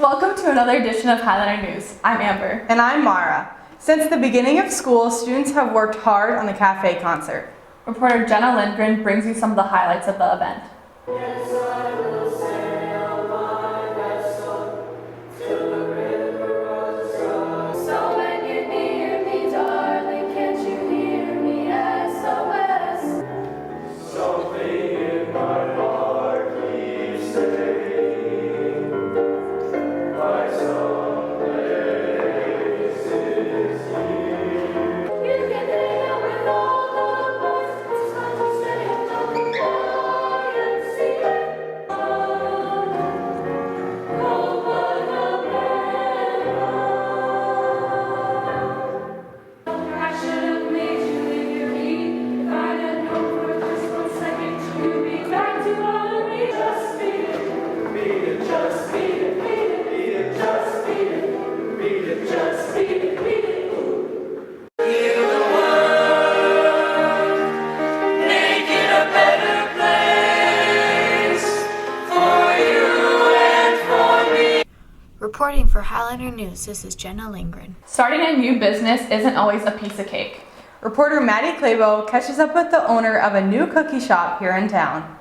Welcome to another edition of Highliner News. I'm Amber. And I'm Mara. Since the beginning of school, students have worked hard on the cafe concert. Reporter Jenna Lindgren brings you some of the highlights of the event. Yes, I will sail my vessel till the river runs dry. So when you hear me, darling, can't you hear me? SOS. Something in my heart keeps saying, my someplace is here. You can hang out with all the boys. It's time to stay at the YMCA. I should have made you leave your heat. If I had known for just 1 second, you'd be back to bother me. Just beat it, just beat it, beat it, just beat it, just beat it, beat it. Heal the world, make it a better place for you and for me. Reporting for Highliner News, this is Jenna Lindgren. Starting a new business isn't always a piece of cake. Reporter Maddie Clabo catches up with the owner of a new cookie shop here in town.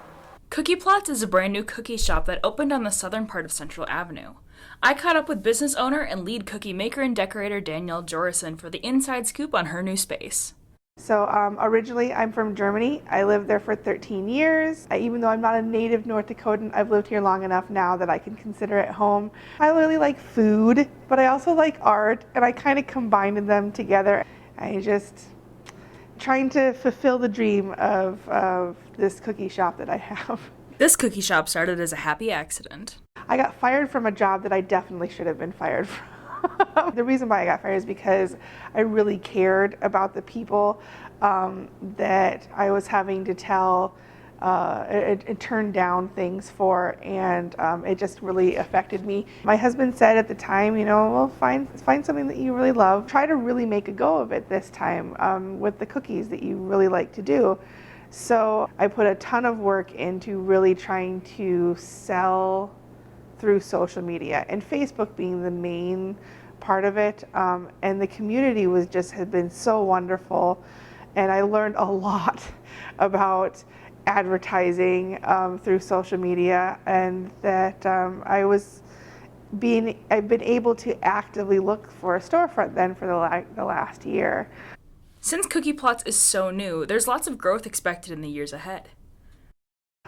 Cookie Plots is a brand new cookie shop that opened on the southern part of Central Avenue. I caught up with business owner and lead cookie maker and decorator Danielle Jorison for the inside scoop on her new space. So originally I'm from Germany. I lived there for 13 years. Even though I'm not a native North Dakotan, I've lived here long enough now that I can consider it home. I really like food, but I also like art, and I kind of combined them together. I just trying to fulfill the dream of this cookie shop that I have. This cookie shop started as a happy accident. I got fired from a job that I definitely should have been fired from. The reason why I got fired is because I really cared about the people that I was having to tell and turn down things for, and it just really affected me. My husband said at the time, well, find something that you really love. Try to really make a go of it this time with the cookies that you really like to do. So I put a ton of work into really trying to sell through social media, and Facebook being the main part of it. And the community had been so wonderful, and I learned a lot about advertising through social media, and that I've been able to actively look for a storefront then for the last year. Since Cookie Plots is so new, there's lots of growth expected in the years ahead.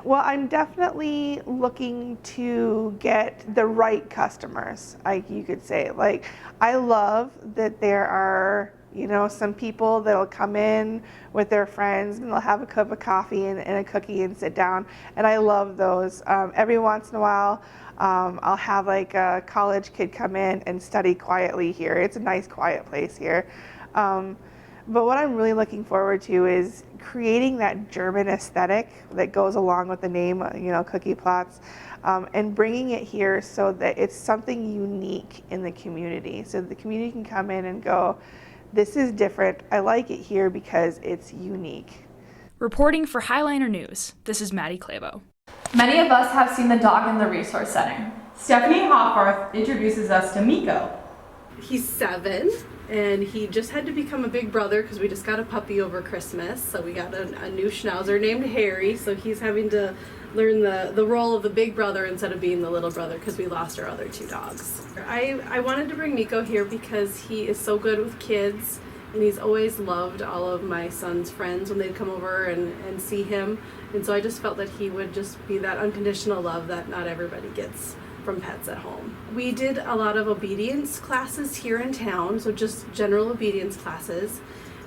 Well, I'm definitely looking to get the right customers, you could say. Like, I love that there are, some people that'll come in with their friends and they'll have a cup of coffee and a cookie and sit down. And I love those. Every once in a while, I'll have like a college kid come in and study quietly here. It's a nice, quiet place here. But what I'm really looking forward to is creating that German aesthetic that goes along with the name, Cookie Plots, and bringing it here so that it's something unique in the community. So the community can come in and go, this is different. I like it here because it's unique. Reporting for Highliner News, this is Maddie Clabo. Many of us have seen the dog in the resource center. Stephanie Hoffarth introduces us to Mikko. He's 7, and he just had to become a big brother because we just got a puppy over Christmas. So we got a new schnauzer named Harry, so he's having to learn the role of the big brother instead of being the little brother because we lost our other 2 dogs. I wanted to bring Mikko here because he is so good with kids, and he's always loved all of my son's friends when they'd come over and see him. And so I just felt that he would just be that unconditional love that not everybody gets from pets at home. We did a lot of obedience classes here in town, so just general obedience classes.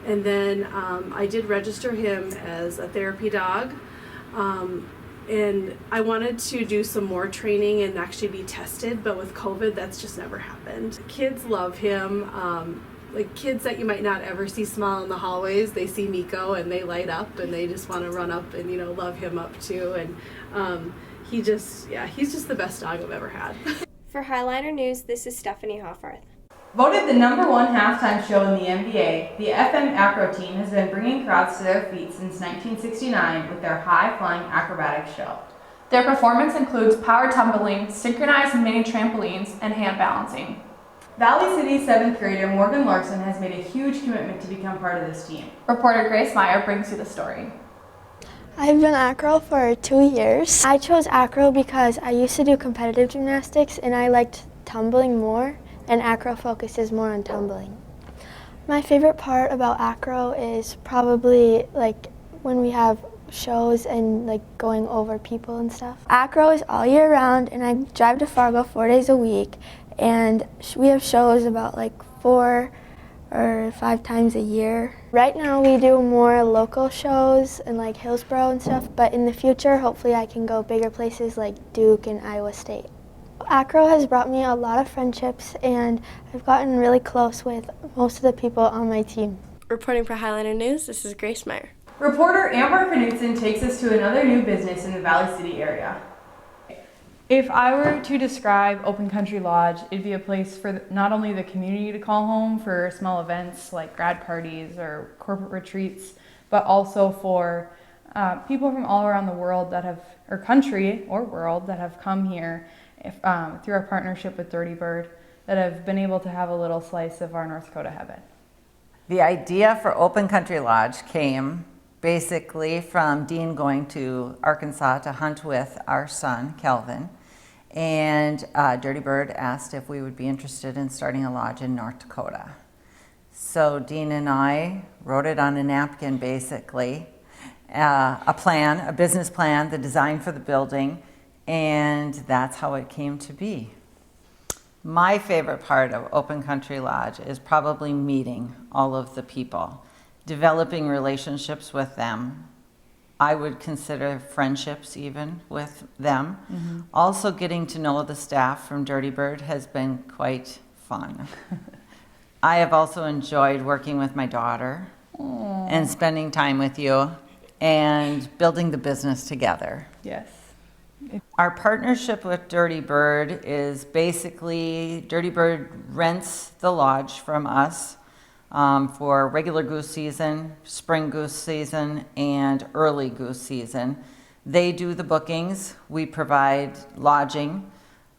And then I did register him as a therapy dog. And I wanted to do some more training and actually be tested, but with COVID, that's just never happened. Kids love him. Like kids that you might not ever see smile in the hallways, they see Mikko and they light up and they just want to run up and love him up too. And he's just the best dog I've ever had. For Highliner News, this is Stephanie Hoffarth. Voted the #1 halftime show in the NBA, the FM Acro team has been bringing crowds to their feet since 1969 with their high-flying acrobatic show. Their performance includes power tumbling, synchronized mini trampolines, and hand balancing. Valley City 7th grader Morgan Larson has made a huge commitment to become part of this team. Reporter Grace Meyer brings you the story. I've been acro for 2 years. I chose acro because I used to do competitive gymnastics and I liked tumbling more, and acro focuses more on tumbling. My favorite part about acro is probably like when we have shows and like going over people and stuff. Acro is all year round and I drive to Fargo 4 days a week, and we have shows about like 4 or 5 times a year. Right now we do more local shows in like Hillsborough and stuff, but in the future hopefully I can go bigger places like Duke and Iowa State. Acro has brought me a lot of friendships and I've gotten really close with most of the people on my team. Reporting for Highliner News, this is Grace Meyer. Reporter Amber Knutson takes us to another new business in the Valley City area. If I were to describe Open Country Lodge, it'd be a place for not only the community to call home for small events like grad parties or corporate retreats, but also for people from all around the world that have, or country or world, that have come here through our partnership with Dirty Bird, that have been able to have a little slice of our North Dakota heaven. The idea for Open Country Lodge came basically from Dean going to Arkansas to hunt with our son, Kelvin. And Dirty Bird asked if we would be interested in starting a lodge in North Dakota. So Dean and I wrote it on a napkin, basically, a plan, a business plan, the design for the building, and that's how it came to be. My favorite part of Open Country Lodge is probably meeting all of the people, developing relationships with them. I would consider friendships even with them. Mm-hmm. Also getting to know the staff from Dirty Bird has been quite fun. I have also enjoyed working with my daughter and spending time with you and building the business together. Yes. Our partnership with Dirty Bird is basically Dirty Bird rents the lodge from us for regular goose season, spring goose season, and early goose season. They do the bookings. We provide lodging.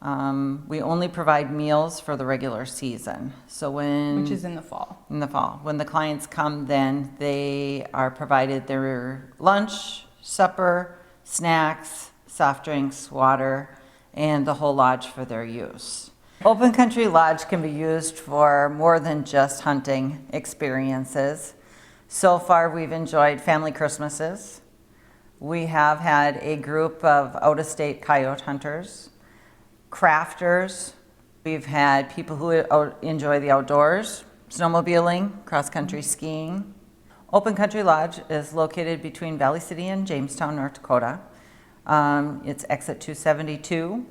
We only provide meals for the regular season. So which is in the fall. In the fall. When the clients come, then they are provided their lunch, supper, snacks, soft drinks, water, and the whole lodge for their use. Open Country Lodge can be used for more than just hunting experiences. So far, we've enjoyed family Christmases. We have had a group of out-of-state coyote hunters, crafters. We've had people who enjoy the outdoors, snowmobiling, cross-country skiing. Open Country Lodge is located between Valley City and Jamestown, North Dakota. It's exit 272,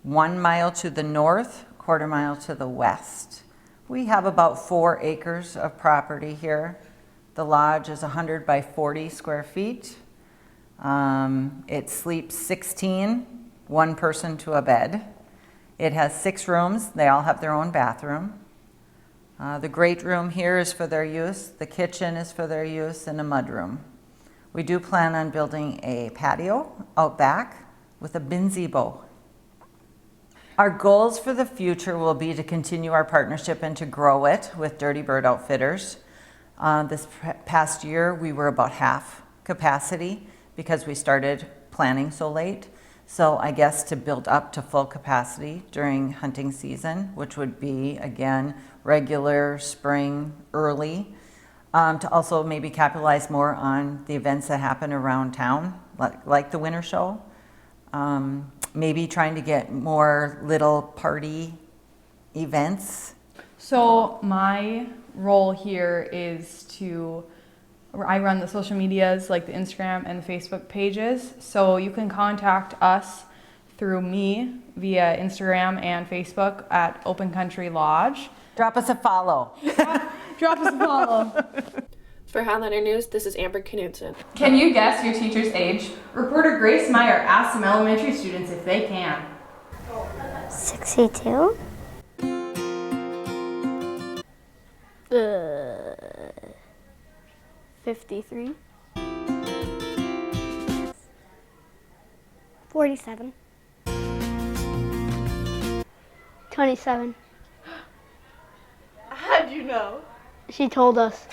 1 mile to the north, quarter mile to the west. We have about 4 acres of property here. The lodge is 100 by 40 square feet. It sleeps 16, one person to a bed. It has 6 rooms. They all have their own bathroom. The great room here is for their use. The kitchen is for their use, and a mudroom. We do plan on building a patio out back with a gazebo. Our goals for the future will be to continue our partnership and to grow it with Dirty Bird Outfitters. This past year, we were about half capacity because we started planning so late. So I guess to build up to full capacity during hunting season, which would be, again, regular, spring, early, to also maybe capitalize more on the events that happen around town, like the winter show. Maybe trying to get more little party events. So my role here is I run the social medias like the Instagram and the Facebook pages. So you can contact us through me via Instagram and Facebook at Open Country Lodge. Drop us a follow. Drop us a follow. For Highliner News, this is Amber Knutson. Can you guess your teacher's age? Reporter Grace Meyer asked some elementary students if they can. 62? 53? 47. 27. How'd you know? She told us.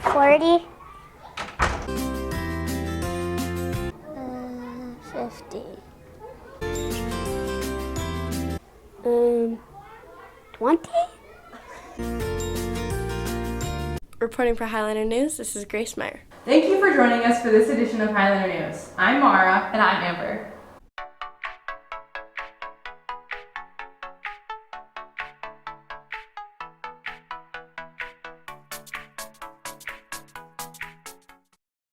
40. 50. 20. Reporting for Highliner News, this is Grace Meyer. Thank you for joining us for this edition of Highliner News. I'm Mara. And I'm Amber.